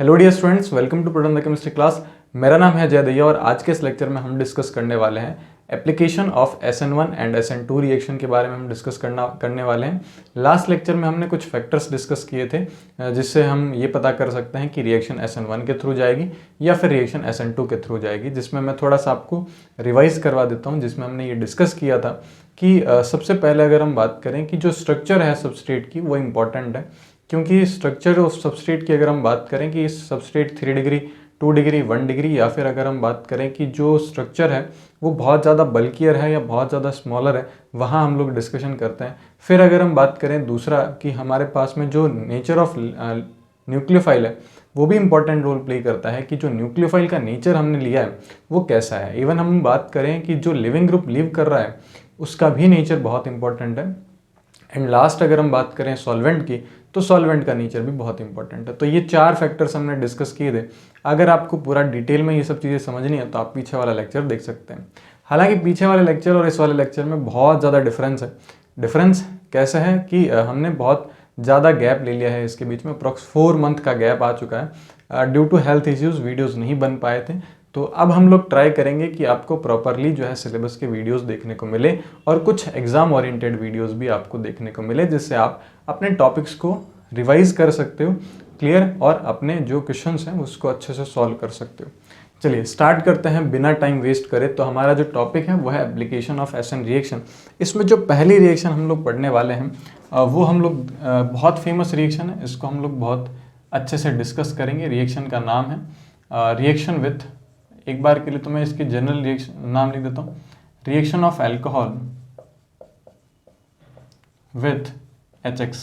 Hello dear students, welcome to product chemistry class. मेरा नाम है जय दैया और आज के इस लेक्चर में हम डिस्कस करने वाले हैं application of SN1 and SN2 reaction के बारे में हम डिस्कस करने वाले हैं। लास्ट लेक्चर में हमने कुछ फैक्टर्स डिस्कस किए थे जिससे हम ये पता कर सकते हैं कि रिएक्शन SN1 के थ्रू जाएगी या फिर रिएक्शन SN2 के थ्रू जाएगी, जिसमें मैं थोड़ा सा आपको रिवाइज करवा देता हूँ। जिसमें हमने ये डिस्कस किया था कि सबसे पहले अगर हम बात करें कि जो स्ट्रक्चर है सबस्ट्रेट की वो इम्पॉर्टेंट है, क्योंकि स्ट्रक्चर ऑफ सबस्ट्रेट की अगर हम बात करें कि सबस्ट्रेट 3 डिग्री 2 डिग्री 1 डिग्री, या फिर अगर हम बात करें कि जो स्ट्रक्चर है वो बहुत ज़्यादा बल्कियर है या बहुत ज़्यादा स्मॉलर है, वहाँ हम लोग डिस्कशन करते हैं। फिर अगर हम बात करें दूसरा कि हमारे पास में जो नेचर ऑफ न्यूक्लियोफाइल है वो भी इंपॉर्टेंट रोल प्ले करता है कि जो न्यूक्लियोफाइल का नेचर हमने लिया है वो कैसा है। इवन हम बात करें कि जो लिविंग ग्रुप लिव कर रहा है उसका भी नेचर बहुत इंपॉर्टेंट है। एंड लास्ट अगर हम बात करें सॉल्वेंट की, तो सॉल्वेंट का नेचर भी बहुत इंपॉर्टेंट है। तो ये 4 फैक्टर्स हमने डिस्कस किए थे। अगर आपको पूरा डिटेल में ये सब चीज़ें समझनी है तो आप पीछे वाला लेक्चर देख सकते हैं। हालांकि पीछे वाले लेक्चर और इस वाले लेक्चर में बहुत ज़्यादा डिफरेंस है। डिफरेंस कैसा है कि हमने बहुत ज़्यादा गैप ले लिया है, इसके बीच में अप्रॉक्स 4 मंथ का गैप आ चुका है। Due to health issues videos नहीं बन पाए थे। तो अब हम लोग ट्राई करेंगे कि आपको प्रॉपरली जो है सिलेबस के वीडियोस देखने को मिले और कुछ एग्जाम ओरिएंटेड वीडियोस भी आपको देखने को मिले, जिससे आप अपने टॉपिक्स को रिवाइज कर सकते हो क्लियर, और अपने जो क्वेश्चंस हैं उसको अच्छे से सॉल्व कर सकते हो। चलिए स्टार्ट करते हैं बिना टाइम वेस्ट करे। तो हमारा जो टॉपिक है वो है एप्लीकेशन ऑफ SN रिएक्शन। इसमें जो पहली रिएक्शन हम लोग पढ़ने वाले हैं वो हम लोग बहुत फेमस रिएक्शन है, इसको हम लोग बहुत अच्छे से डिस्कस करेंगे। रिएक्शन का नाम है रिएक्शन विथ, एक बार के लिए तो मैं इसकी जनरल रिएक्शन नाम लिख देता हूँ, reaction of alcohol with HX।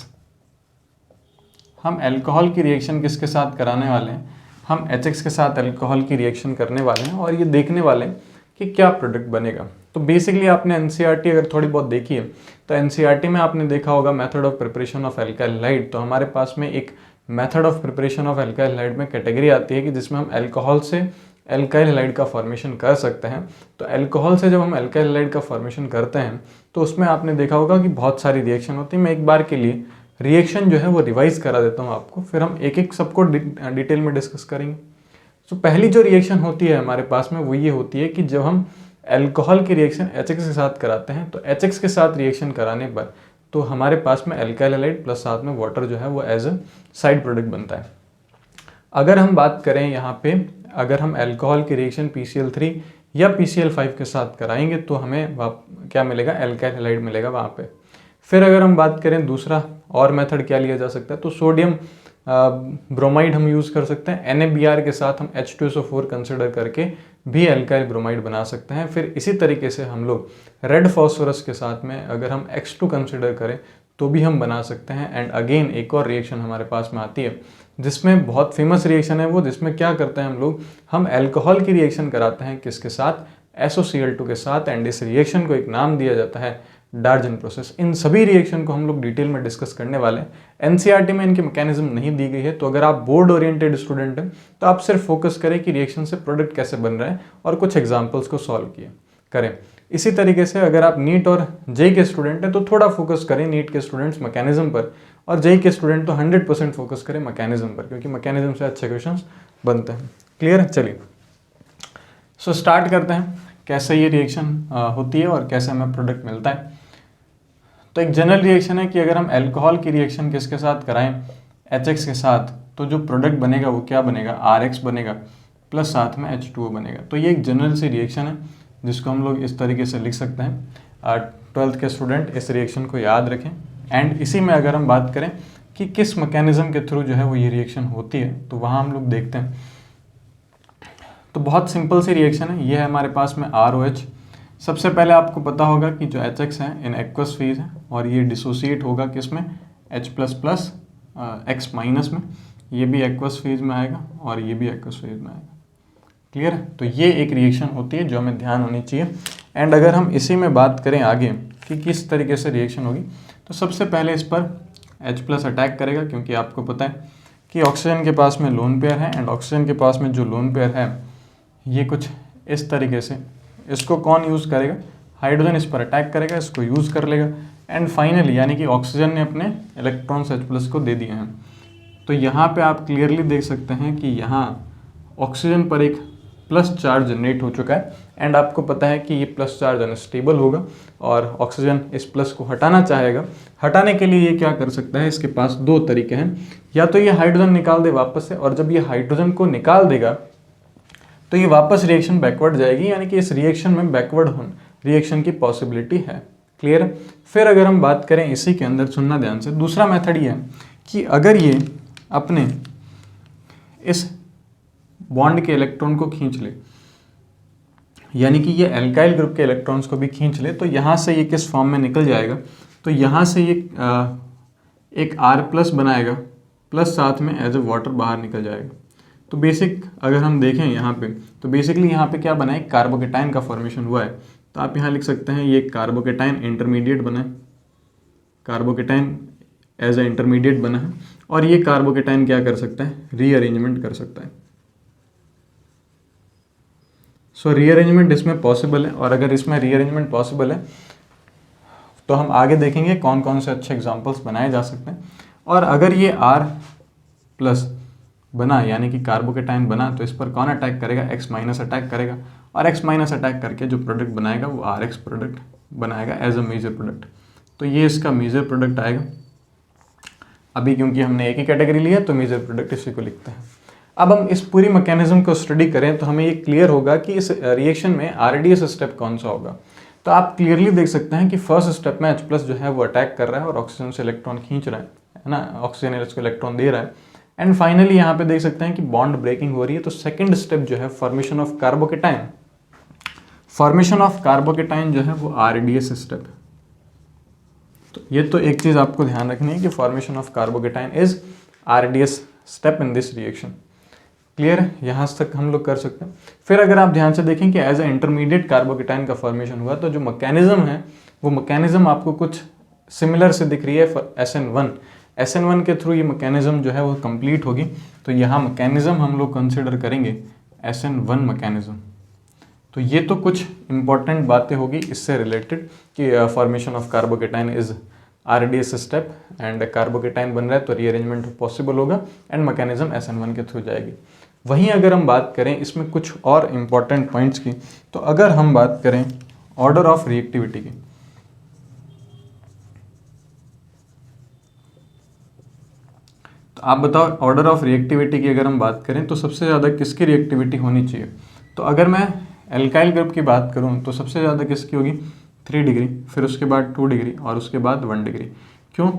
हम एल्कोहल की रिएक्शन किसके साथ कराने वाले हैं? हम HX के साथ एल्कोहल की रिएक्शन करने वाले हैं और ये देखने वाले हैं कि क्या प्रोडक्ट बनेगा। तो बेसिकली आपने NCERT अगर थोड़ी बहुत देखी है तो NCERT में आपने देखा होगा method of preparation of alkyl halide. तो हमारे पास में एक method of preparation of alkyl halide में कैटेगरी आती है कि जिसमें हम एल्कोहल से एल्काइल हैलाइड का फॉर्मेशन कर सकते हैं। तो एल्कोहल से जब हम एल्काइल हैलाइड का फॉर्मेशन करते हैं तो उसमें आपने देखा होगा कि बहुत सारी रिएक्शन होती है। मैं एक बार के लिए रिएक्शन जो है वो रिवाइज करा देता हूँ आपको, फिर हम एक एक सबको डिटेल में डिस्कस करेंगे। तो पहली जो रिएक्शन होती है हमारे पास में वो ये होती है कि जब हम एल्कोहल की रिएक्शन HX के साथ कराते हैं तो HX के साथ रिएक्शन कराने पर तो हमारे पास में एल्काइल हैलाइड प्लस साथ में वाटर जो है वो एज अ साइड प्रोडक्ट बनता है। अगर हम बात करें यहाँ पे, अगर हम एल्कोहल की रिएक्शन PCl3 या PCl5 के साथ कराएंगे तो हमें क्या मिलेगा? एल्काइल हैलाइड मिलेगा वहाँ पे। फिर अगर हम बात करें दूसरा और मेथड क्या लिया जा सकता है, तो सोडियम ब्रोमाइड हम यूज़ कर सकते हैं। NaBr के साथ हम H2SO4 कंसिडर करके भी एल्काइल ब्रोमाइड बना सकते हैं। फिर इसी तरीके से हम लोग रेड फॉस्फोरस के साथ में अगर हम X2 कंसिडर करें तो भी हम बना सकते हैं। एंड अगेन एक और रिएक्शन हमारे पास में आती है जिसमें बहुत फेमस रिएक्शन है वो, जिसमें क्या करते हैं हम एल्कोहल की रिएक्शन कराते हैं किसके साथ? SOCl2 के साथ। एंड इस रिएक्शन को एक नाम दिया जाता है डार्जन प्रोसेस। इन सभी रिएक्शन को हम लोग डिटेल में डिस्कस करने वाले हैं। NCERT में इनकी मैकेनिज्म नहीं दी गई है, तो अगर आप बोर्ड ओरिएंटेड स्टूडेंट हैं तो आप सिर्फ फोकस करें कि रिएक्शन से प्रोडक्ट कैसे बन रहा है और कुछ एग्जाम्पल्स को सॉल्व करें। इसी तरीके से अगर आप नीट और जेई के स्टूडेंट हैं तो थोड़ा फोकस करें नीट के स्टूडेंट्स मैकेनिज्म पर, और जेई के स्टूडेंट तो 100% फोकस करें मैकेनिज्म पर, क्योंकि मैकेनिज्म से अच्छे क्वेश्चंस बनते हैं। क्लियर है? चलिए सो स्टार्ट करते हैं कैसे ये रिएक्शन होती है और कैसे हमें प्रोडक्ट मिलता है। तो एक जनरल रिएक्शन है कि अगर हम एल्कोहल की रिएक्शन किसके साथ कराएं? HX के साथ, तो जो प्रोडक्ट बनेगा वो क्या बनेगा? RX बनेगा प्लस साथ में H2O बनेगा। तो ये एक जनरल सी रिएक्शन है जिसको हम लोग इस तरीके से लिख सकते हैं। 12th के स्टूडेंट इस रिएक्शन को याद रखें। एंड इसी में अगर हम बात करें कि किस मैकेनिज्म के थ्रू जो है वो ये रिएक्शन होती है, तो वहाँ हम लोग देखते हैं। तो बहुत सिंपल सी रिएक्शन है। ये है हमारे पास में ROH। सबसे पहले आपको पता होगा कि जो HX है इन एक्वस फेज है और ये डिसोसिएट होगा किसमें? H++ X- में। ये भी एक्वस फेज में आएगा और ये भी एक्वस फेज में आएगा। क्लियर है? तो ये एक रिएक्शन होती है जो हमें ध्यान होनी चाहिए। एंड अगर हम इसी में बात करें आगे कि किस तरीके से रिएक्शन होगी, तो सबसे पहले इस पर H+ अटैक करेगा, क्योंकि आपको पता है कि ऑक्सीजन के पास में लोन पेयर है। एंड ऑक्सीजन के पास में जो लोन पेयर है ये कुछ इस तरीके से, इसको कौन यूज़ करेगा? हाइड्रोजन इस पर अटैक करेगा, इसको यूज़ कर लेगा। एंड फाइनली यानी कि ऑक्सीजन ने अपने इलेक्ट्रॉन्स H+ को दे दिए हैं। तो यहाँ पे आप क्लियरली देख सकते हैं कि यहाँ ऑक्सीजन पर एक प्लस चार्ज जनरेट हो चुका है एंड आपको पता है कि ये प्लस चार्ज अनस्टेबल होगा और ऑक्सीजन इस प्लस को हटाना चाहेगा। हटाने के लिए ये क्या कर सकता है, इसके पास दो तरीके हैं, या तो ये हाइड्रोजन निकाल दे वापस से, और जब ये हाइड्रोजन को निकाल देगा तो ये वापस रिएक्शन बैकवर्ड जाएगी, यानी कि इस रिएक्शन में बैकवर्ड रिएक्शन की पॉसिबिलिटी है। क्लियर है। फिर अगर हम बात करें इसी के अंदर, सुनना ध्यान से, दूसरा मेथड ये है कि अगर ये अपने इस बॉन्ड के इलेक्ट्रॉन को खींच ले, यानी कि ये एल्काइल ग्रुप के इलेक्ट्रॉन्स को भी खींच ले, तो यहाँ से ये किस फॉर्म में निकल जाएगा, तो यहाँ से ये एक R+ बनाएगा प्लस साथ में एज ए वाटर बाहर निकल जाएगा। तो बेसिक अगर हम देखें यहाँ पे, तो बेसिकली यहाँ पे क्या बना है, कार्बोकेटाइन का फॉर्मेशन हुआ है। तो आप यहाँ लिख सकते हैं ये कार्बोकेटाइन इंटरमीडिएट बना है, कार्बोकेटाइन एज ए इंटरमीडिएट बना है, और ये कार्बोकेटाइन क्या कर सकता है, रीअरेंजमेंट कर सकता है। सो रीअरेंजमेंट इसमें पॉसिबल है, और अगर इसमें रीअरेंजमेंट पॉसिबल है तो हम आगे देखेंगे कौन कौन से अच्छे एग्जांपल्स बनाए जा सकते हैं। और अगर ये R+ बना, यानी कि कार्बोकेटाइन बना, तो इस पर कौन अटैक करेगा, X- अटैक करेगा, और X- अटैक करके जो प्रोडक्ट बनाएगा वो RX प्रोडक्ट बनाएगा एज अ मेजर प्रोडक्ट। तो ये इसका मेजर प्रोडक्ट आएगा। अभी क्योंकि हमने एक ही कैटेगरी ली है तो मेजर प्रोडक्ट इसी को लिखते हैं। अब हम इस पूरी मैकेनिज्म को स्टडी करें तो हमें ये क्लियर होगा कि इस रिएक्शन में RDS स्टेप कौन सा होगा। तो आप क्लियरली देख सकते हैं कि फर्स्ट स्टेप में H+ जो है वो अटैक कर रहा है और ऑक्सीजन से इलेक्ट्रॉन खींच रहा है ना, ऑक्सीजन इसको इलेक्ट्रॉन दे रहा है, एंड फाइनली यहाँ पे देख सकते हैं कि बॉन्ड ब्रेकिंग हो रही है। तो सेकंड स्टेप जो है formation of carbocation, formation of carbocation जो है वो RDS स्टेप है। तो ये तो एक चीज़ आपको ध्यान रखनी है कि formation of carbocation is RDS step in this reaction. Clear है, यहाँ तक हम लोग कर सकते हैं। फिर अगर आप ध्यान से देखें कि एज ए इंटरमीडिएट कार्बोकेटाइन का फॉर्मेशन हुआ, तो जो मैकेनिज्म है वो मैकेनिज्म आपको कुछ सिमिलर से दिख रही है SN1 के थ्रू ये मैकेनिज्म जो है वो कंप्लीट होगी। तो यहाँ मैकेनिज्म हम लोग कंसिडर करेंगे SN1 मैकेनिज्म। तो ये तो कुछ इंपॉर्टेंट बातें होगी इससे रिलेटेड कि formation of carbocation is RDS step and carbocation बन रहा है तो रीअरेंजमेंट पॉसिबल होगा एंड मैकेनिज्म SN1 के थ्रू जाएगी। वहीं अगर हम बात करें इसमें कुछ और इम्पॉर्टेंट पॉइंट्स की, तो अगर हम बात करें ऑर्डर ऑफ रिएक्टिविटी की, तो आप बताओ ऑर्डर ऑफ रिएक्टिविटी की अगर हम बात करें तो सबसे ज़्यादा किसकी रिएक्टिविटी होनी चाहिए। तो अगर मैं एल्काइल ग्रुप की बात करूं तो सबसे ज़्यादा किसकी होगी, 3 डिग्री, फिर उसके बाद 2 डिग्री और उसके बाद 1 डिग्री। क्यों?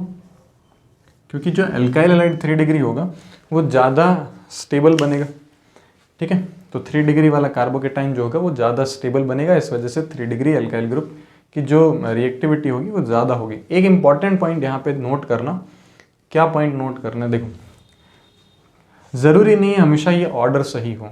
क्योंकि जो एल्काइल हैलाइड 3 डिग्री होगा वो ज़्यादा स्टेबल बनेगा। ठीक है, तो 3 डिग्री वाला कार्बोकेटाइन जो होगा वो ज़्यादा स्टेबल बनेगा, इस वजह से 3 डिग्री एल्काइल ग्रुप की जो रिएक्टिविटी होगी वो ज़्यादा होगी। एक इंपॉर्टेंट पॉइंट यहाँ पे नोट करना, क्या पॉइंट नोट करना, देखो ज़रूरी नहीं है हमेशा ये ऑर्डर सही हो।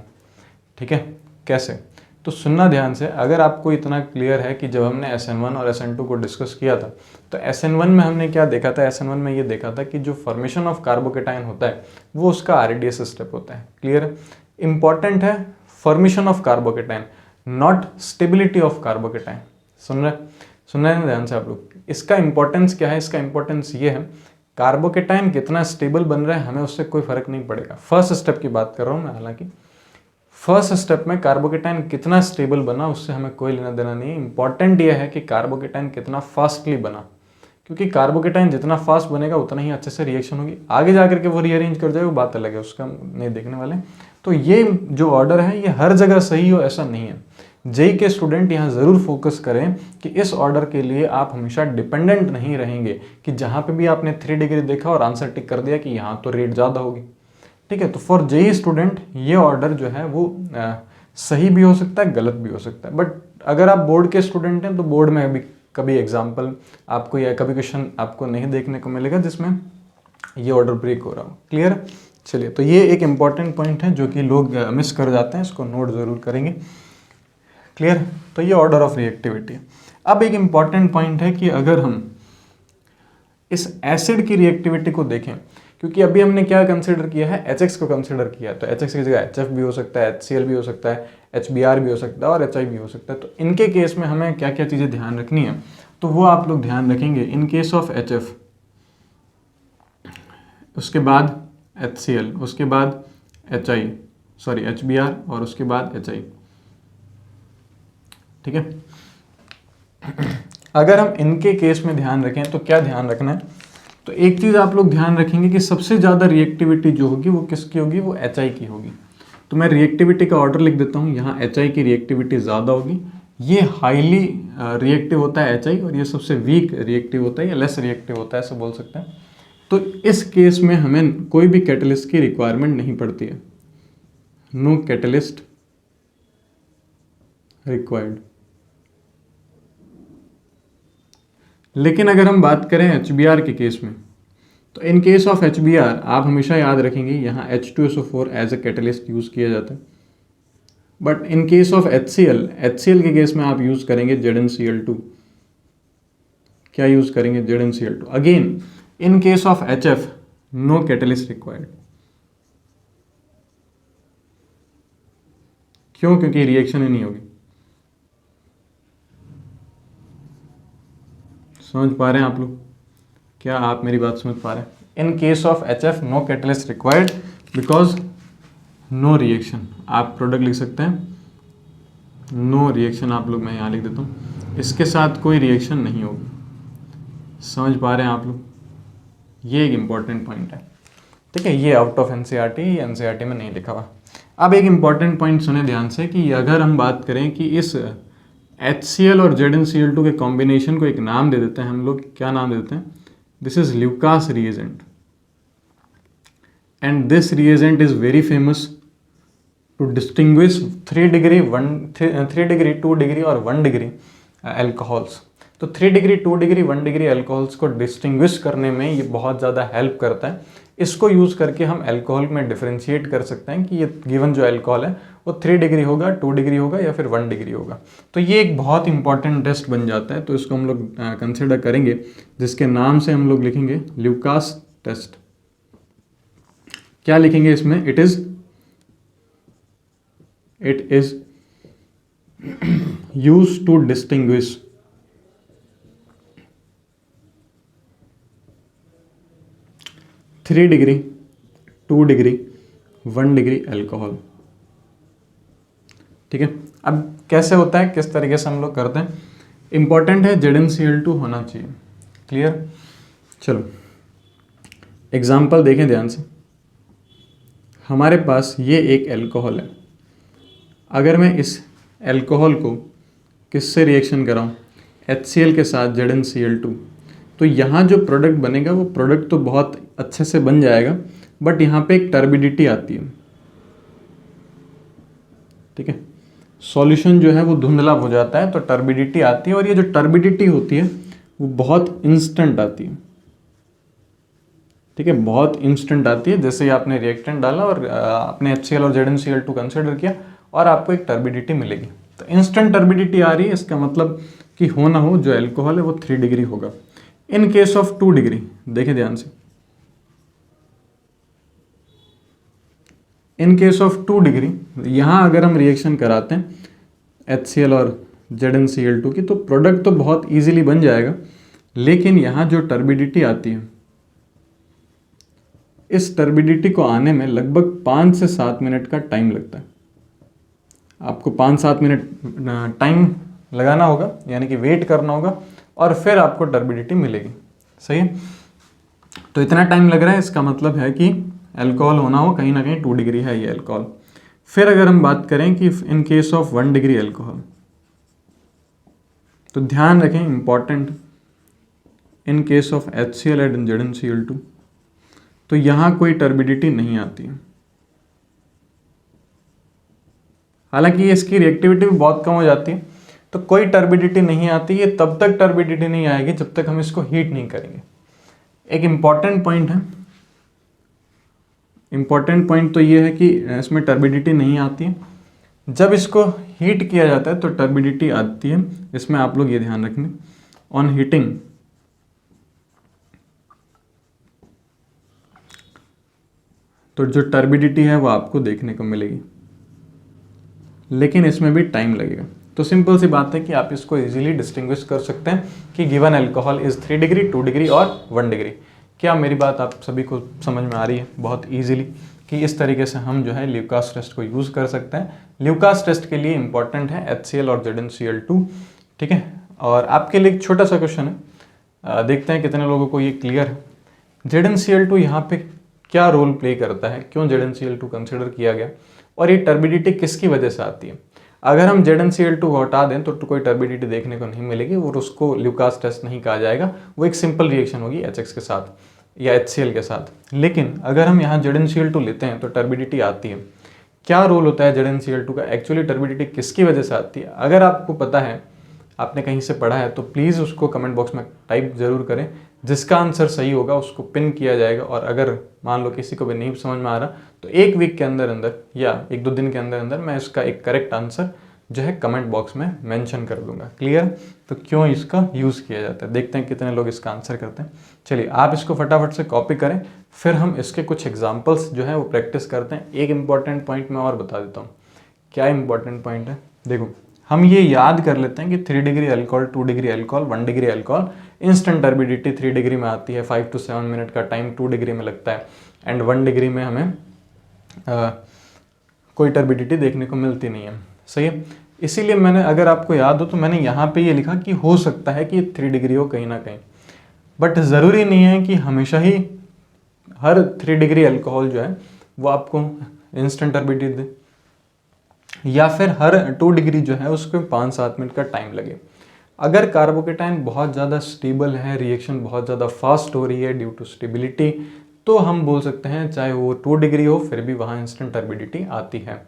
ठीक है, कैसे, तो सुनना ध्यान से। अगर आपको इतना क्लियर है कि जब हमने SN1 और SN2 को डिस्कस किया था तो SN1 में हमने क्या देखा था, SN1 में ये देखा था कि जो फॉर्मेशन ऑफ कार्बोकेटाइन होता है वो उसका RDS स्टेप होता है। क्लियर है, इंपॉर्टेंट है formation of carbocation, not stability of carbocation. सुन रहे हैं ध्यान से आप लोग। इसका इंपॉर्टेंस क्या है, इसका इंपॉर्टेंस ये है कार्बोकेटाइन कितना स्टेबल बन रहा है हमें उससे कोई फर्क नहीं पड़ेगा। फर्स्ट स्टेप की बात कर रहा हूँ मैं, हालांकि फर्स्ट स्टेप में कार्बोकेटाइन कितना स्टेबल बना उससे हमें कोई लेना देना नहीं है। इंपॉर्टेंट यह है कि कार्बोकेटाइन कितना फास्टली बना, क्योंकि कार्बोकेटाइन जितना फास्ट बनेगा उतना ही अच्छे से रिएक्शन होगी। आगे जाकर के वो रीअरेंज कर जाए वो बात अलग है, उसका हम नहीं देखने वाले। तो ये जो ऑर्डर है ये हर जगह सही हो ऐसा नहीं है। जेई के स्टूडेंट यहाँ ज़रूर फोकस करें कि इस ऑर्डर के लिए आप हमेशा डिपेंडेंट नहीं रहेंगे कि जहाँ पे भी आपने 3 डिग्री देखा और आंसर टिक कर दिया कि यहाँ तो रेट ज़्यादा होगी। ठीक है, तो फॉर जेई स्टूडेंट ये ऑर्डर जो है वो सही भी हो सकता है, गलत भी हो सकता है। बट अगर आप बोर्ड के स्टूडेंट हैं तो बोर्ड में भी कभी एग्जाम्पल आपको या कभी क्वेश्चन आपको नहीं देखने को मिलेगा जिसमें ये ऑर्डर ब्रेक हो रहा हो। क्लियर है, चलिए, तो ये एक इम्पॉर्टेंट पॉइंट है जो कि लोग मिस कर जाते हैं, इसको नोट ज़रूर करेंगे। क्लियर, तो ये ऑर्डर ऑफ रिएक्टिविटी है। अब एक इम्पॉर्टेंट पॉइंट है कि अगर हम इस एसिड की रिएक्टिविटी को देखें, क्योंकि अभी हमने क्या कंसिडर किया है, HX को कंसिडर किया, तो HX की जगह HF भी हो सकता है, HCl भी हो सकता है, HBr भी हो सकता है और HI भी हो सकता है। तो इनके केस में हमें क्या क्या चीज़ें ध्यान रखनी है तो वो आप लोग ध्यान रखेंगे। इन केस ऑफ HF, उसके बाद HCl, उसके बाद HBr और उसके बाद HI। ठीक है, अगर हम इनके केस में ध्यान रखें तो क्या ध्यान रखना है, तो एक चीज़ आप लोग ध्यान रखेंगे कि सबसे ज़्यादा रिएक्टिविटी जो होगी वो किसकी होगी, वो HI की होगी। तो मैं रिएक्टिविटी का ऑर्डर लिख देता हूँ, यहाँ HI की रिएक्टिविटी ज़्यादा होगी, ये हाईली रिएक्टिव होता है HI, और ये सबसे वीक रिएक्टिव होता है या लेस रिएक्टिव होता है, ऐसे बोल सकते हैं। तो इस केस में हमें कोई भी कैटलिस्ट की रिक्वायरमेंट नहीं पड़ती है, नो कैटलिस्ट रिक्वायर्ड। लेकिन अगर हम बात करें HBr के केस में, तो इन केस ऑफ HBr आप हमेशा याद रखेंगे यहाँ H2SO4 as a catalyst use किया जाता है। But in case of HCl के केस में आप यूज़ करेंगे ZnCl2। क्या यूज़ करेंगे, ZnCl2। Again in case of HF no catalyst required. क्यों, क्योंकि रिएक्शन ही नहीं होगी। समझ पा रहे हैं आप लोग, क्या आप मेरी बात समझ पा रहे हैं। In case of HF no catalyst required because no reaction. आप प्रोडक्ट लिख सकते हैं, नो रिएक्शन आप लोग, मैं यहाँ लिख देता हूँ, इसके साथ कोई रिएक्शन नहीं होगी। समझ पा रहे हैं आप लोग, ये एक इम्पॉर्टेंट पॉइंट है। ठीक है, ये आउट ऑफ एनसीईआरटी में नहीं लिखा हुआ। अब एक इम्पॉर्टेंट पॉइंट सुने ध्यान से कि अगर हम बात करें कि इस HCl और ZnCl2 के कॉम्बिनेशन को एक नाम दे देते हैं हम लोग, क्या नाम दे देते हैं, this is Lucas reagent, and this reagent is very famous to distinguish 3 degree, 2 degree और 1 डिग्री एल्कोहल्स। तो 3 डिग्री, 2 डिग्री, 1 डिग्री एल्कोहल्स को डिस्टिंग्विश करने में ये बहुत ज़्यादा हेल्प करता है। इसको यूज़ करके हम अल्कोहल में डिफरेंशिएट कर सकते हैं कि ये गिवन जो अल्कोहल है वो 3 डिग्री होगा, 2 डिग्री होगा या फिर 1 डिग्री होगा। तो ये एक बहुत इंपॉर्टेंट टेस्ट बन जाता है, तो इसको हम लोग कंसिडर करेंगे, जिसके नाम से हम लोग लिखेंगे ल्यूकास टेस्ट। क्या लिखेंगे इसमें, it is used to distinguish 3 degree, 2 degree, 1 degree alcohol. ठीक है, अब कैसे होता है, किस तरीके से हम लोग करते हैं, इंपॉर्टेंट है ZnCl2 होना चाहिए। क्लियर, चलो एग्जाम्पल देखें ध्यान से। हमारे पास ये एक एल्कोहल है, अगर मैं इस एल्कोहल को किससे रिएक्शन कराऊं, HCl के साथ ZnCl2, तो यहाँ जो प्रोडक्ट बनेगा वो प्रोडक्ट तो बहुत अच्छे से बन जाएगा, बट यहाँ पे एक टर्बिडिटी आती है। ठीक है, सॉल्यूशन जो है वो धुंधला हो जाता है, तो टर्बिडिटी आती है, और ये जो टर्बिडिटी होती है वो बहुत इंस्टेंट आती है। ठीक है, बहुत इंस्टेंट आती है, जैसे ही आपने रिएक्टेंट डाला और आपने HCl और ZnCl2 कंसिडर किया और आपको एक टर्बिडिटी मिलेगी। तो इंस्टेंट टर्बिडिटी आ रही है, इसका मतलब कि हो ना हो जो एल्कोहल है वो 3 डिग्री होगा। इन केस ऑफ 2 डिग्री, देखें ध्यान से, इन केस ऑफ 2 डिग्री यहाँ अगर हम रिएक्शन कराते हैं HCl और ZnCl2 की, तो प्रोडक्ट तो बहुत इजीली बन जाएगा, लेकिन यहाँ जो टर्बिडिटी आती है, इस टर्बिडिटी को आने में लगभग 5 से 7 मिनट का टाइम लगता है। आपको 5-7 मिनट टाइम लगाना होगा, यानी कि वेट करना होगा, और फिर आपको टर्बिडिटी मिलेगी। सही है, तो इतना टाइम लग रहा है, इसका मतलब है कि अल्कोहल होना हो कहीं ना कहीं 2 डिग्री है ये अल्कोहल। फिर अगर हम बात करें कि इन केस ऑफ 1 डिग्री अल्कोहल, तो ध्यान रखें important, in case of HCl and ZnCl2, तो यहाँ कोई टर्बिडिटी नहीं आती है। हालांकि इसकी रिएक्टिविटी भी बहुत कम हो जाती है, तो कोई टर्बिडिटी नहीं आती है। तब तक टर्बिडिटी नहीं आएगी जब तक हम इसको हीट नहीं करेंगे। एक इम्पॉर्टेंट पॉइंट है, इम्पॉर्टेंट पॉइंट तो ये है कि इसमें टर्बिडिटी नहीं आती है, जब इसको हीट किया जाता है तो टर्बिडिटी आती है। इसमें आप लोग ये ध्यान रखेंगे, ऑन हीटिंग तो जो टर्बिडिटी है वो आपको देखने को मिलेगी, लेकिन इसमें भी टाइम लगेगा। तो सिंपल सी बात है कि आप इसको इजीली डिस्टिंग्विश कर सकते हैं कि given alcohol is 3 degree, 2 degree और 1 डिग्री। क्या मेरी बात आप सभी को समझ में आ रही है बहुत ईजिली कि इस तरीके से हम जो है ल्यूकास टेस्ट को यूज़ कर सकते हैं। ल्यूकास टेस्ट के लिए इंपॉर्टेंट है HCl और ZnCl2, ठीक है। और आपके लिए एक छोटा सा क्वेश्चन है, देखते हैं कितने लोगों को ये क्लियर है। ZnCl2 यहाँ पे क्या रोल प्ले करता है, क्यों ZnCl2 कंसिडर किया गया, और ये टर्बिडिटी किसकी वजह से आती है। अगर हम ZnCl2 को हटा दें तो कोई टर्बिडिटी देखने को नहीं मिलेगी और उसको ल्यूकास टेस्ट नहीं कहा जाएगा, वो एक सिंपल रिएक्शन होगी HX के साथ या HCl के साथ। लेकिन अगर हम यहाँ ZnCl2 लेते हैं तो टर्बिडिटी आती है। क्या रोल होता है ZnCl2 का, एक्चुअली टर्बिडिटी किसकी वजह से आती है, अगर आपको पता है, आपने कहीं से पढ़ा है, तो प्लीज़ उसको कमेंट बॉक्स में टाइप ज़रूर करें। जिसका आंसर सही होगा उसको पिन किया जाएगा, और अगर मान लो किसी को भी नहीं समझ में आ रहा तो 1 वीक के अंदर अंदर या 1-2 दिन के अंदर अंदर मैं इसका एक करेक्ट आंसर जो है कमेंट बॉक्स में मेंशन कर दूंगा। क्लियर? तो क्यों इसका यूज़ किया जाता है, देखते हैं कितने लोग इसका आंसर करते हैं। चलिए आप इसको फटाफट से कॉपी करें, फिर हम इसके कुछ एग्जाम्पल्स जो है वो प्रैक्टिस करते हैं। एक इंपॉर्टेंट पॉइंट मैं और बता देता हूँ। क्या इंपॉर्टेंट पॉइंट है, देखो हम ये याद कर लेते हैं कि 3 degree alcohol, 2 degree alcohol, 1 degree alcohol, instant turbidity 3 degree में आती है, 5 to 7 मिनट का टाइम 2 डिग्री में लगता है, एंड 1 डिग्री में हमें कोई टर्बिडिटी देखने को मिलती नहीं है। सही है, इसीलिए मैंने, अगर आपको याद हो तो मैंने यहाँ पे ये लिखा कि हो सकता है कि 3 डिग्री हो कहीं ना कहीं, बट ज़रूरी नहीं है कि हमेशा ही हर 3 डिग्री अल्कोहल जो है वो आपको इंस्टेंट टर्बिडिटी दे, या फिर हर 2 डिग्री जो है उसको 5-7 मिनट का टाइम लगे। अगर कार्बोकेटाइन बहुत ज़्यादा स्टेबल है, रिएक्शन बहुत ज़्यादा फास्ट हो रही है ड्यू टू स्टेबिलिटी, तो हम बोल सकते हैं चाहे वो 2 डिग्री हो फिर भी वहाँ इंस्टेंट टर्बिडिटी आती है।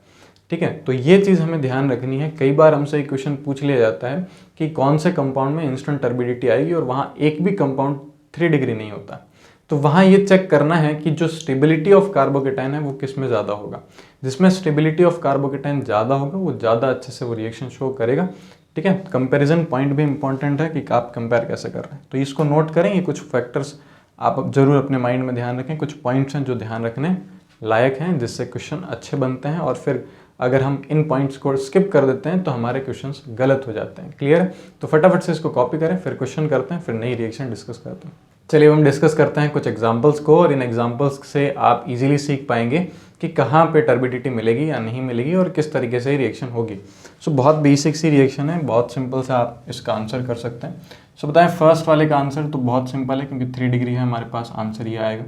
ठीक है, तो ये चीज़ हमें ध्यान रखनी है। कई बार हमसे एक क्वेश्चन पूछ लिया जाता है कि कौन से कंपाउंड में इंस्टेंट टर्बिडिटी आएगी, और वहाँ एक भी कंपाउंड 3 डिग्री नहीं होता। तो वहाँ ये चेक करना है कि जो स्टेबिलिटी ऑफ कार्बोकेटाइन है वो किस में ज़्यादा होगा। जिसमें स्टेबिलिटी ऑफ कार्बोकेटाइन ज़्यादा होगा वो ज़्यादा अच्छे से वो रिएक्शन शो करेगा। ठीक है, कंपैरिजन पॉइंट भी इंपॉर्टेंट है कि आप कंपेयर कैसे कर रहे हैं, तो इसको नोट करें। ये कुछ फैक्टर्स आप जरूर अपने माइंड में ध्यान रखें, कुछ पॉइंट्स हैं जो ध्यान रखने लायक हैं, जिससे क्वेश्चन अच्छे बनते हैं, और फिर अगर हम इन पॉइंट्स को स्किप कर देते हैं तो हमारे क्वेश्चंस गलत हो जाते हैं। क्लियर है? तो फटाफट से इसको कॉपी करें, फिर क्वेश्चन करते हैं, फिर नई रिएक्शन डिस्कस करते हैं। चलिए हम डिस्कस करते हैं कुछ एग्जांपल्स को, और इन एग्जांपल्स से आप इजीली सीख पाएंगे कि कहाँ पे टर्बिडिटी मिलेगी या नहीं मिलेगी और किस तरीके से रिएक्शन होगी। सो बहुत बेसिक सी रिएक्शन है, बहुत सिंपल से आप इसका आंसर कर सकते हैं। सो बताएं फर्स्ट वाले का आंसर तो बहुत सिंपल है, क्योंकि 3 डिग्री है हमारे पास, आंसर ये आएगा।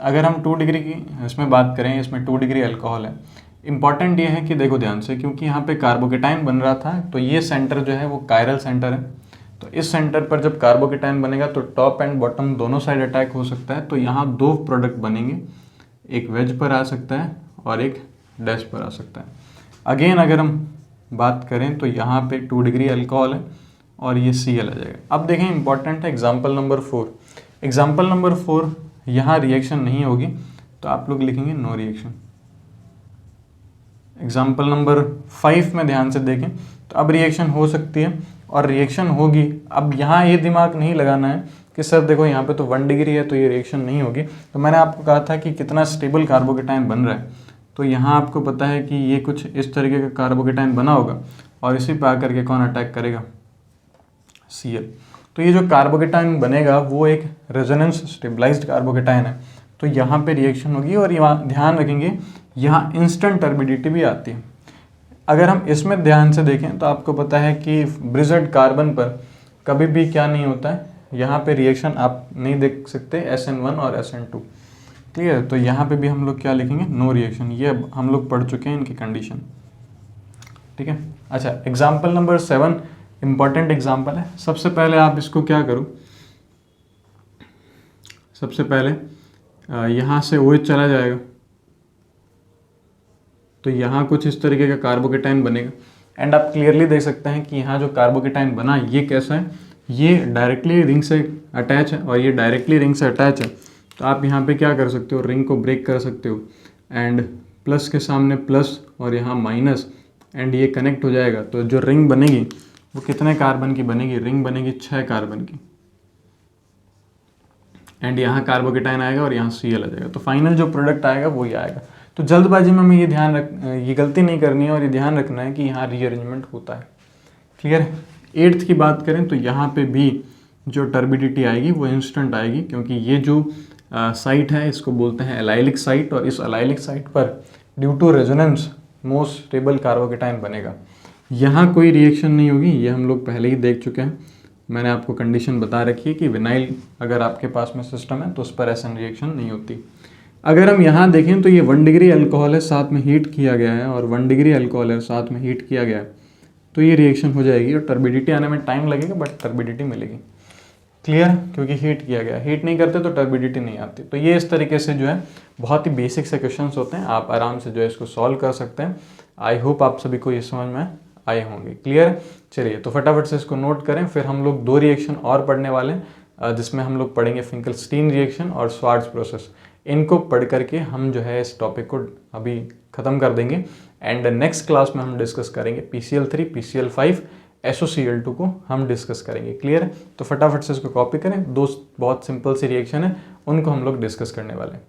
अगर हम 2 डिग्री की इसमें बात करें, इसमें 2 डिग्री अल्कोहल है। इंपॉर्टेंट ये है कि देखो ध्यान से, क्योंकि यहाँ पे कार्बोकेटाइन बन रहा था, तो ये सेंटर जो है वो कायरल सेंटर है। तो इस सेंटर पर जब कार्बोकेटाइन बनेगा तो टॉप एंड बॉटम दोनों साइड अटैक हो सकता है। तो यहाँ 2 प्रोडक्ट बनेंगे, एक वेज पर आ सकता है और एक डैश पर आ सकता है। अगेन अगर हम बात करें तो यहाँ पे 2 डिग्री अल्कोहल है और ये Cl आ जाएगा। अब देखें इंपॉर्टेंट है एग्जाम्पल नंबर 4। एग्जाम्पल नंबर 4 यहाँ रिएक्शन नहीं होगी, तो आप लोग लिखेंगे नो रिएक्शन। एग्जाम्पल नंबर 5 में ध्यान से देखें तो अब रिएक्शन हो सकती है और रिएक्शन होगी। अब यहाँ ये दिमाग नहीं लगाना है कि सर देखो यहाँ पे तो 1 डिग्री है तो ये रिएक्शन नहीं होगी। तो मैंने आपको कहा था कि कितना स्टेबल कार्बोकेटाइन बन रहा है, तो यहाँ आपको पता है कि ये कुछ इस तरीके का कार्बोकेटाइन बना होगा और इसी पे आकर के कौन अटैक करेगा, Cl। तो ये जो कार्बोकेटाइन बनेगा वो एक रेजोनेंस स्टेबलाइज्ड कार्बोकेटाइन है, तो यहाँ पे रिएक्शन होगी। और यहाँ ध्यान रखेंगे यहाँ इंस्टेंट टर्बिडिटी भी आती है। अगर हम इसमें ध्यान से देखें तो आपको पता है कि ब्रिजड कार्बन पर कभी भी क्या नहीं होता है, यहाँ पे रिएक्शन आप नहीं देख सकते SN1 और SN2। क्लियर? तो यहाँ पे भी हम लोग क्या लिखेंगे, नो रिएक्शन। ये हम लोग पढ़ चुके हैं इनकी कंडीशन। ठीक है, अच्छा एग्जाम्पल नंबर 7 इंपॉर्टेंट एग्जाम्पल है। सबसे पहले आप इसको क्या करो, सबसे पहले यहाँ से OH चला जाएगा, तो यहाँ कुछ इस तरीके का कार्बोकेटाइन बनेगा। एंड आप क्लियरली देख सकते हैं कि यहाँ जो कार्बोकेटाइन बना ये कैसा है, ये डायरेक्टली रिंग से अटैच है और ये डायरेक्टली रिंग से अटैच है। तो आप यहाँ पे क्या कर सकते हो, रिंग को ब्रेक कर सकते हो, एंड प्लस के सामने प्लस और यहाँ माइनस, एंड ये कनेक्ट हो जाएगा। तो जो रिंग बनेगी वो कितने कार्बन की बनेगी, रिंग बनेगी 6 कार्बन की, एंड यहाँ कार्बोकेटाइन आएगा और यहाँ Cl आ जाएगा। तो फाइनल जो प्रोडक्ट आएगा वो ही आएगा। तो जल्दबाजी में हमें ये गलती नहीं करनी है और ये ध्यान रखना है कि यहाँ रीअरेंजमेंट होता है। क्लियर है? 8th की बात करें तो यहाँ पे भी जो टर्बिडिटी आएगी वो इंस्टेंट आएगी, क्योंकि ये जो साइट है इसको बोलते हैं एलाइलिक साइट, और इस एलाइलिक साइट पर due to resonance most stable carbocation बनेगा। यहाँ कोई रिएक्शन नहीं होगी, ये हम लोग पहले ही देख चुके हैं। मैंने आपको कंडीशन बता रखी है कि विनाइल अगर आपके पास में सिस्टम है तो उस पर एसन रिएक्शन नहीं होती। अगर हम यहाँ देखें तो ये 1 डिग्री अल्कोहल है, साथ में हीट किया गया है, और 1 डिग्री अल्कोहल है, साथ में हीट किया गया है, तो ये रिएक्शन हो जाएगी और टर्बिडिटी आने में टाइम लगेगा बट टर्बिडिटी मिलेगी। क्लियर, क्योंकि हीट किया गया, हीट नहीं करते तो टर्बिडिटी नहीं आती। तो ये इस तरीके से जो है बहुत ही बेसिक से क्वेश्चंस होते हैं, आप आराम से जो है इसको सॉल्व कर सकते हैं। आई होप आप सभी को ये समझ में आए होंगे। क्लियर, चलिए तो फटाफट से इसको नोट करें। फिर हम लोग 2 रिएक्शन और पढ़ने वाले हैं, जिसमें हम लोग पढ़ेंगे फिंकलस्टीन रिएक्शन और स्वार्ट्ज प्रोसेस। इनको पढ़ करके हम जो है इस टॉपिक को अभी ख़त्म कर देंगे, एंड नेक्स्ट क्लास में हम डिस्कस करेंगे PCl3, PCl5, SOCl2 को हम डिस्कस करेंगे। क्लियर, तो फटाफट से इसको कॉपी करें। 2 बहुत सिंपल सी रिएक्शन है, उनको हम लोग डिस्कस करने वाले हैं।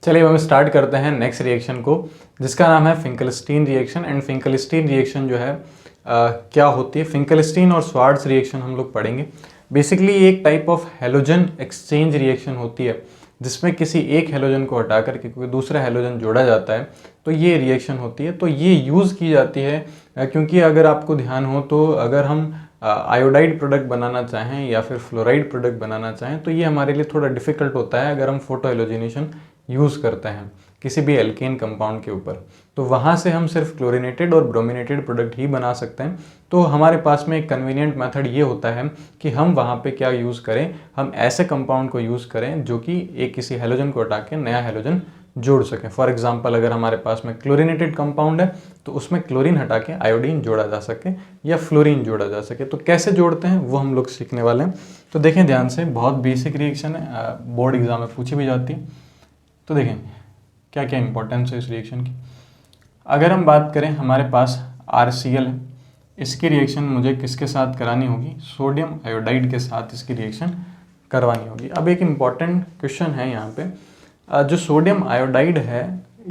चलिए हम स्टार्ट करते हैं नेक्स्ट रिएक्शन को, जिसका नाम है Finkelstein reaction. And Finkelstein reaction जो है क्या होती है, फिंकलस्टीन और स्वार्ट्ज रिएक्शन हम लोग पढ़ेंगे। बेसिकली एक type of halogen exchange reaction होती है, जिसमें किसी एक हेलोजन को हटा करके कोई दूसरा हेलोजन जोड़ा जाता है, तो ये रिएक्शन होती है। तो ये यूज़ की जाती है क्योंकि अगर आपको ध्यान हो तो अगर हम आयोडाइड प्रोडक्ट बनाना चाहें या फिर फ्लोराइड प्रोडक्ट बनाना चाहें तो ये हमारे लिए थोड़ा डिफिकल्ट होता है अगर हम फोटो हेलोजिनेशन यूज़ करते हैं किसी भी एल्केन कंपाउंड के ऊपर। तो वहाँ से हम सिर्फ क्लोरीनेटेड और ब्रोमिनेटेड प्रोडक्ट ही बना सकते हैं। तो हमारे पास में एक कन्वीनियंट मेथड ये होता है कि हम वहाँ पे क्या यूज़ करें, हम ऐसे कंपाउंड को यूज़ करें जो कि एक किसी हेलोजन को हटा के नया हेलोजन जोड़ सकें। फॉर एग्जांपल अगर हमारे पास में क्लोरीनेटेड कंपाउंड है तो उसमें क्लोरीन हटा के आयोडीन जोड़ा जा सके या फ्लोरीन जोड़ा जा सके। तो कैसे जोड़ते हैं वो हम लोग सीखने वाले हैं। तो देखें ध्यान से, बहुत बेसिक रिएक्शन है, बोर्ड एग्जाम में पूछी भी जाती है। तो देखें क्या क्या इंपॉर्टेंस है इस रिएक्शन की। अगर हम बात करें हमारे पास RCl है, इसकी रिएक्शन मुझे किसके साथ करानी होगी, सोडियम आयोडाइड के साथ इसकी रिएक्शन करवानी होगी। अब एक इम्पॉर्टेंट क्वेश्चन है यहाँ पे, जो सोडियम आयोडाइड है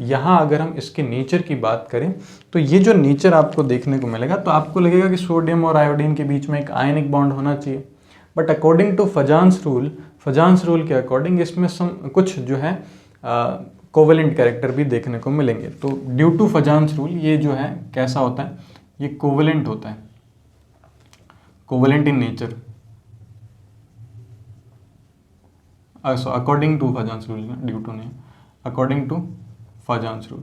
यहाँ अगर हम इसके नेचर की बात करें तो ये जो नेचर आपको देखने को मिलेगा तो आपको लगेगा कि सोडियम और आयोडीन के बीच में एक आयनिक बॉन्ड होना चाहिए। But according to Fajans rule के अकॉर्डिंग इसमें कुछ जो है कोवेलेंट कैरेक्टर भी देखने को मिलेंगे। तो ड्यू टू फजान्स रूल ये जो है कैसा होता है, ये कोवेलेंट होता है, covalent in nature. According to Fajans rule, due to नहीं, अकॉर्डिंग टू फजान्स रूल।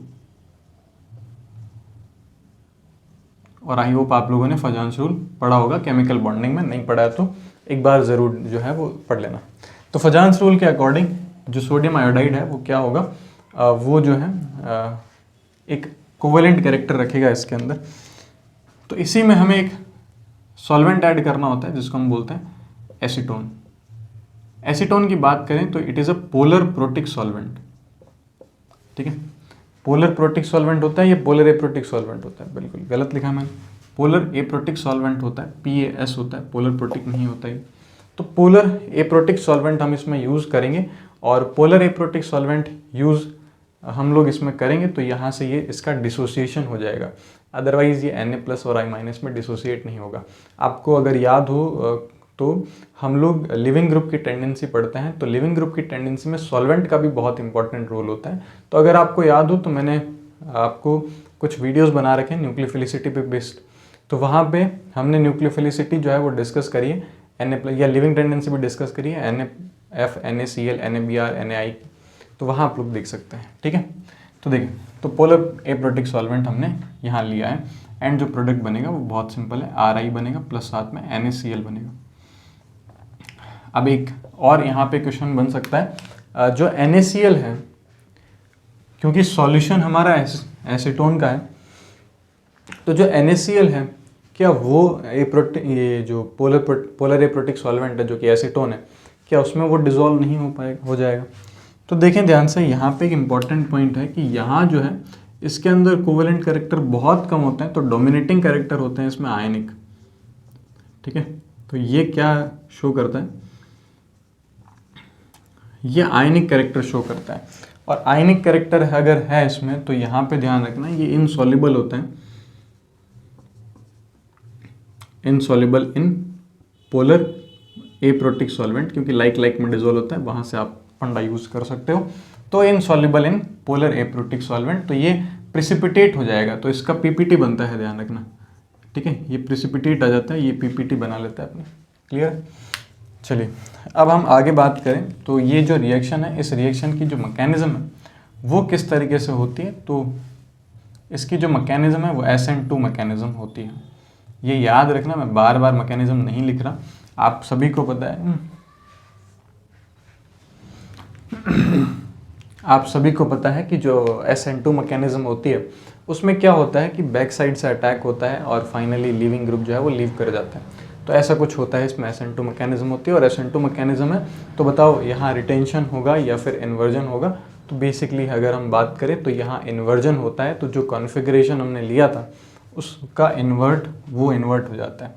और आई होप आप लोगों ने फजान्स रूल पढ़ा होगा केमिकल बॉन्डिंग में, नहीं पढ़ा है तो एक बार ज़रूर जो है वो पढ़ लेना। तो फजान्स रूल के अकॉर्डिंग जो सोडियम आयोडाइड है वो क्या होगा, वो जो है एक कोवेलेंट कैरेक्टर रखेगा इसके अंदर। तो इसी में हमें एक सॉल्वेंट ऐड करना होता है जिसको हम बोलते हैं एसीटोन। एसीटोन की बात करें तो it is a polar protic solvent. ठीक है, पोलर प्रोटिक सॉल्वेंट होता है, ये पोलर एप्रोटिक सॉल्वेंट होता है। बिल्कुल गलत लिखा मैंने, पोलर एप्रोटिक सॉल्वेंट होता है, PAS होता है, पोलर प्रोटिक नहीं होता है। तो पोलर एप्रोटिक सॉल्वेंट हम इसमें यूज़ करेंगे, और पोलर एप्रोटिक सॉल्वेंट यूज़ हम लोग इसमें करेंगे तो यहाँ से ये इसका डिसोसिएशन हो जाएगा। अदरवाइज़ ये Na+ और I- में डिसोसिएट नहीं होगा। आपको अगर याद हो तो हम लोग लिविंग ग्रुप की टेंडेंसी पढ़ते हैं, तो लिविंग ग्रुप की टेंडेंसी में सॉल्वेंट का भी बहुत इंपॉर्टेंट रोल होता है। तो अगर आपको याद हो तो मैंने आपको कुछ वीडियोस बना रखे हैं न्यूक्लियोफिलिसिटी पे बेस्ड, तो वहाँ पे हमने न्यूक्लियोफिलिसिटी जो है वो डिस्कस करी है, Na+ या लिविंग टेंडेंसी भी डिस्कस करी है, NF, NaCl, NaBr, NaI, तो वहाँ आप लोग देख सकते हैं। ठीक है, तो देखें, तो पोलर एप्रोटिक सॉल्वेंट हमने यहाँ लिया है, एंड जो प्रोडक्ट बनेगा वो बहुत सिंपल है, Ri बनेगा प्लस साथ में NaCl बनेगा। अब एक और यहाँ पे क्वेश्चन बन सकता है, जो NaCl है, क्योंकि सॉल्यूशन हमारा एसीटोन का है, तो जो NaCl है क्या वो ये जो पोलर एप्रोटिक सॉल्वेंट है जो कि एसीटोन है, क्या उसमें वो डिज़ोल्व नहीं हो जाएगा। तो देखें ध्यान से, यहाँ पे एक इम्पॉर्टेंट पॉइंट है कि यहाँ जो है इसके अंदर कोवेलेंट कैरेक्टर बहुत कम होते हैं, तो डोमिनेटिंग कैरेक्टर होते हैं इसमें आयनिक। ठीक है, तो ये क्या शो करता है, ये आयनिक कैरेक्टर शो करता है। और आयनिक कैरेक्टर अगर है इसमें तो यहाँ पे ध्यान रखना ये इनसॉल्युबल होते हैं, insoluble in polar aprotic solvent, क्योंकि लाइक में डिजोल्व होता है, वहाँ से आप फंडा यूज़ कर सकते हो। तो insoluble in polar aprotic solvent, तो ये प्रिसिपिटेट हो जाएगा, तो इसका पीपीटी बनता है, ध्यान रखना, ठीक है। ये प्रिसिपिटेट आ जाता है, ये पीपीटी बना लेता है अपने। क्लियर। चलिए अब हम आगे बात करें, तो ये जो रिएक्शन है, इस रिएक्शन की जो मैकेनिज्म है वो किस तरीके से होती है। तो इसकी जो मैकेनिज्म है वो SN2 मैकेनिज्म होती है। ये याद रखना, मैं बार बार मैकेनिज्म नहीं लिख रहा, आप सभी को पता है। आप सभी को पता है कि जो SN2 मैकेनिज्म होती है उसमें क्या होता है कि बैक साइड से अटैक होता है और फाइनली लीविंग ग्रुप जो है वो लीव कर जाता है। तो ऐसा कुछ होता है, इसमें SN2 मैकेनिज्म होती है। और SN2 मैकेनिज्म है तो बताओ यहाँ रिटेंशन होगा या फिर इन्वर्जन होगा। तो बेसिकली अगर हम बात करें तो यहाँ इन्वर्जन होता है, तो जो कॉन्फ़िगरेशन हमने लिया था उसका इन्वर्ट हो जाता है,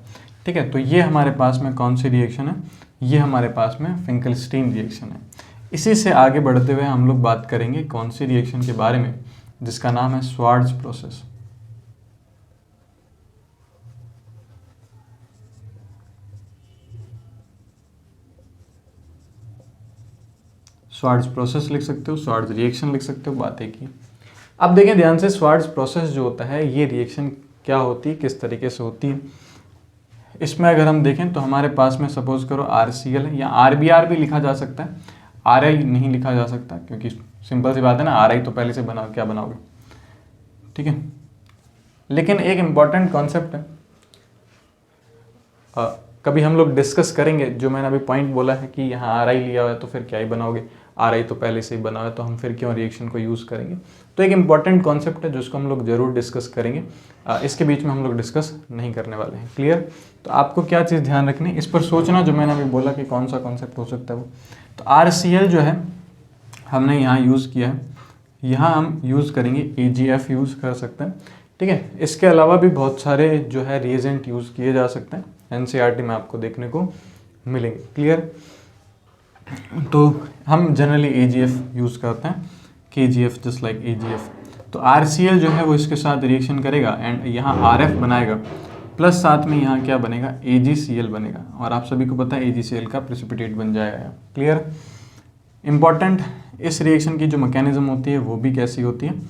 ठीक है। तो ये हमारे पास में कौन सी रिएक्शन है, ये हमारे पास में फिंकलस्टीन रिएक्शन है। इसी से आगे बढ़ते हुए हम लोग बात करेंगे कौन सी रिएक्शन के बारे में, जिसका नाम है स्वार्ट्ज प्रोसेस। स्वार्ट्ज प्रोसेस लिख सकते हो, स्वार्ट्ज रिएक्शन लिख सकते हो, बात एक ही। अब देखें ध्यान से, स्वार्ट्ज प्रोसेस जो होता है ये रिएक्शन क्या होती है, किस तरीके से होती है। इसमें अगर हम देखें तो हमारे पास में सपोज करो RCl है, या RBr भी लिखा जा सकता है, RI नहीं लिखा जा सकता, क्योंकि सिंपल सी बात है ना, RI तो पहले से बना, क्या बनाओगे, ठीक है। लेकिन एक इम्पॉर्टेंट कॉन्सेप्ट है, कभी हम लोग डिस्कस करेंगे, जो मैंने अभी पॉइंट बोला है कि यहाँ RI लिया हुआ है तो फिर क्या ही बनाओगे, RI तो पहले से ही बना हुआ है, तो हम फिर क्यों रिएक्शन को यूज़ करेंगे। तो एक इम्पॉर्टेंट कॉन्सेप्ट है जिसको हम लोग ज़रूर डिस्कस करेंगे, इसके बीच में हम लोग डिस्कस नहीं करने वाले हैं। क्लियर। तो आपको क्या चीज़ ध्यान रखनी, इस पर सोचना, जो मैंने अभी बोला कि कौन सा कॉन्सेप्ट हो सकता है वो। तो RCl जो है हमने यहाँ यूज़ किया है, यहाँ हम यूज़ करेंगे AgF यूज़ कर सकते हैं, ठीक है। इसके अलावा भी बहुत सारे जो है रिएजेंट यूज़ किए जा सकते हैं, NCERT में आपको देखने को मिलेंगे। क्लियर। तो हम जनरली AgF यूज़ करते हैं, KgF जस्ट लाइक AgF। तो RCl जो है वो इसके साथ रिएक्शन करेगा एंड यहाँ RF बनाएगा, प्लस साथ में यहाँ क्या बनेगा, AgCl बनेगा, और आप सभी को पता है AgCl का प्रेसिपिटेट बन जाएगा। क्लियर। इम्पॉर्टेंट, इस रिएक्शन की जो मैकेनिज्म होती है वो भी कैसी होती है,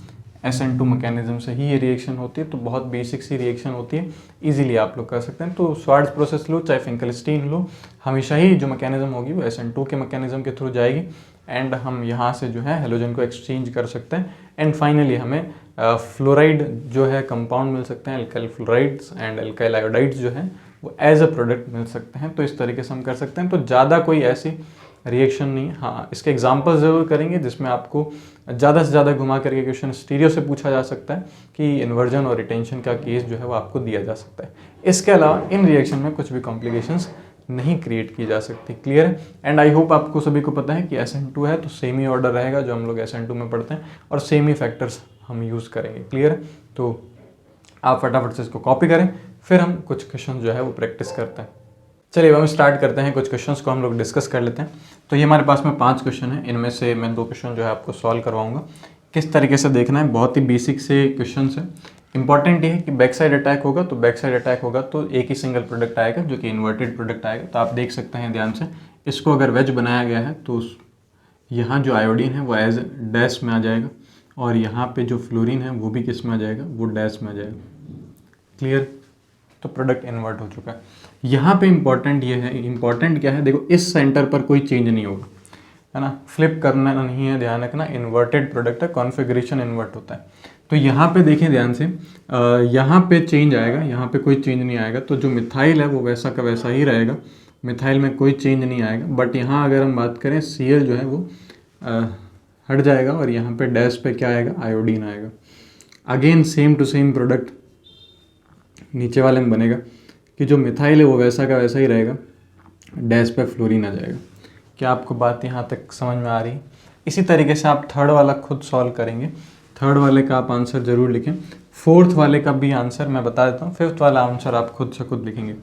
SN2 मैकेनिज्म से ही ये रिएक्शन होती है। तो बहुत बेसिक सी रिएक्शन होती है, इजीली आप लोग कर सकते हैं। तो स्वार्ट्ज प्रोसेस लो चाहे फिंकलस्टीन लो, हमेशा ही जो मैकेनिज्म होगी वो SN2 के मैकेनिज्म के थ्रू जाएगी एंड हम यहाँ से जो है हेलोजन को एक्सचेंज कर सकते हैं एंड फाइनली हमें फ्लोराइड जो है कंपाउंड मिल सकते हैं, alkyl fluorides and alkyl iodides जो है वो एज अ प्रोडक्ट मिल सकते हैं। तो इस तरीके से हम कर सकते हैं। तो ज़्यादा कोई ऐसी रिएक्शन नहीं है। हाँ, इसके एग्जांपल ज़रूर करेंगे जिसमें आपको ज़्यादा से ज़्यादा घुमा करके क्वेश्चन स्टीरियो से पूछा जा सकता है कि इन्वर्जन और रिटेंशन का केस जो है वो आपको दिया जा सकता है। इसके अलावा इन रिएक्शन में कुछ भी कॉम्प्लिकेशंस नहीं क्रिएट की जा सकती। क्लियर है। एंड आई होप आपको सभी को पता है कि SN2 है तो सेम ही ऑर्डर रहेगा जो हम लोग SN2 में पढ़ते हैं और सेम ही फैक्टर्स हम यूज़ करेंगे। क्लियर है। तो आप फटाफट से इसको कॉपी करें, फिर हम कुछ क्वेश्चन जो है वो प्रैक्टिस करते हैं। चलिए अब हम स्टार्ट करते हैं, कुछ क्वेश्चंस को हम लोग डिस्कस कर लेते हैं। तो ये हमारे पास में 5 क्वेश्चन हैं, इनमें से मैं 2 क्वेश्चन जो है आपको सॉल्व करवाऊंगा। किस तरीके से देखना है, बहुत ही बेसिक से क्वेश्चंस है। इंपॉर्टेंट ये है कि बैक साइड अटैक होगा, तो बैक साइड अटैक होगा तो एक ही सिंगल प्रोडक्ट आएगा जो कि इन्वर्टेड प्रोडक्ट आएगा। तो आप देख सकते हैं ध्यान से, इसको अगर वेज बनाया गया है तो यहाँ जो आयोडीन है वो एज डैश में आ जाएगा और यहाँ पे जो फ्लोरीन है वो भी किस में आ जाएगा, वो डैश में आ जाएगा। क्लियर। तो प्रोडक्ट इन्वर्ट हो चुका है। यहाँ पे इम्पॉर्टेंट ये है, इम्पॉर्टेंट क्या है, देखो इस सेंटर पर कोई चेंज नहीं होगा, है ना, फ्लिप करना नहीं है, ध्यान रखना। इन्वर्टेड प्रोडक्ट है, कॉन्फ़िगरेशन इन्वर्ट होता है। तो यहाँ पे देखें ध्यान से, यहाँ पे चेंज आएगा, यहाँ पे कोई चेंज नहीं आएगा। तो जो मिथाइल है वो वैसा का वैसा ही रहेगा, मिथाइल में कोई चेंज नहीं आएगा। बट यहाँ अगर हम बात करें Cl जो है वो हट जाएगा और यहाँ पे डैश पे क्या आएगा, आयोडीन आएगा। Again same to same product नीचे वाले में बनेगा कि जो मिथाइल है वो वैसा का वैसा ही रहेगा, डैश पे फ्लोरीन आ जाएगा। क्या आपको बात यहाँ तक समझ में आ रही है? इसी तरीके से आप थर्ड वाला खुद सॉल्व करेंगे। थर्ड वाले का आप आंसर ज़रूर लिखें। फोर्थ वाले का भी आंसर मैं बता देता हूँ, फिफ्थ वाला आंसर आप खुद से खुद लिखेंगे।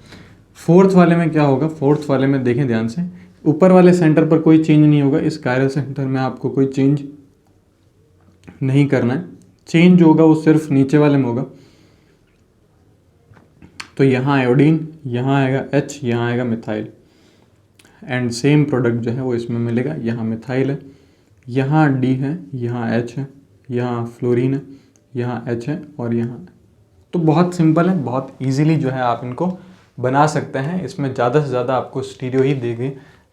फोर्थ वाले में क्या होगा, फोर्थ वाले में देखें ध्यान से, ऊपर वाले सेंटर पर कोई चेंज नहीं होगा, इस कायरल सेंटर में आपको कोई चेंज नहीं करना है। चेंज जो होगा वो सिर्फ नीचे वाले में होगा। तो यहाँ आयोडीन, यहाँ आएगा H, यहाँ आएगा मिथाइल। एंड सेम प्रोडक्ट जो है वो इसमें मिलेगा। यहाँ मिथाइल है, यहाँ डी है, यहाँ एच है, यहाँ फ्लोरीन है, यहाँ एच है और यहाँ। तो बहुत सिंपल है, बहुत इजीली जो है आप इनको बना सकते हैं। इसमें ज़्यादा से ज़्यादा आपको स्टीरियो ही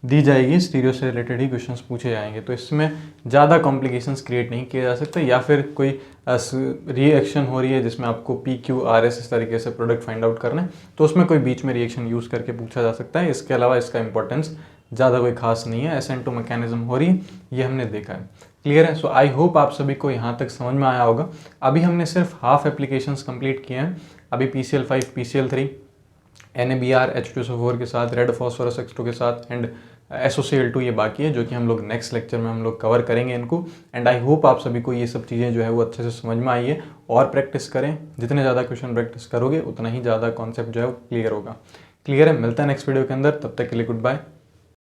दी जाएगी, स्टीरियो से रिलेटेड ही क्वेश्चंस पूछे जाएंगे। तो इसमें ज़्यादा कॉम्प्लिकेशंस क्रिएट नहीं किए जा सकते, या फिर कोई रिएक्शन हो रही है जिसमें आपको पी क्यू आर एस इस तरीके से प्रोडक्ट फाइंड आउट करना है, तो उसमें कोई बीच में रिएक्शन यूज़ करके पूछा जा सकता है। इसके अलावा इसका इंपॉर्टेंस ज़्यादा कोई खास नहीं है। SN2 मैकेनिज्म हो रही है, ये हमने देखा है। क्लियर है? सो आई होप आप सभी को यहाँ तक समझ में आया होगा। अभी हमने सिर्फ हाफ एप्लीकेशंस कंप्लीट किए हैं। अभी PCl5, PCl3, NaBr H2SO4 के साथ, रेड फॉस्फोरस X2 के साथ एंड SOCl2 ये बाकी है, जो कि हम लोग नेक्स्ट लेक्चर में हम लोग कवर करेंगे इनको। एंड आई होप आप सभी को ये सब चीज़ें जो है वो अच्छे से समझ में आई है। और प्रैक्टिस करें, जितने ज़्यादा क्वेश्चन प्रैक्टिस करोगे उतना ही ज़्यादा कॉन्सेप्ट जो है वो क्लियर होगा। क्लियर है? मिलता है नेक्स्ट वीडियो के अंदर, तब तक के लिए गुड बाय।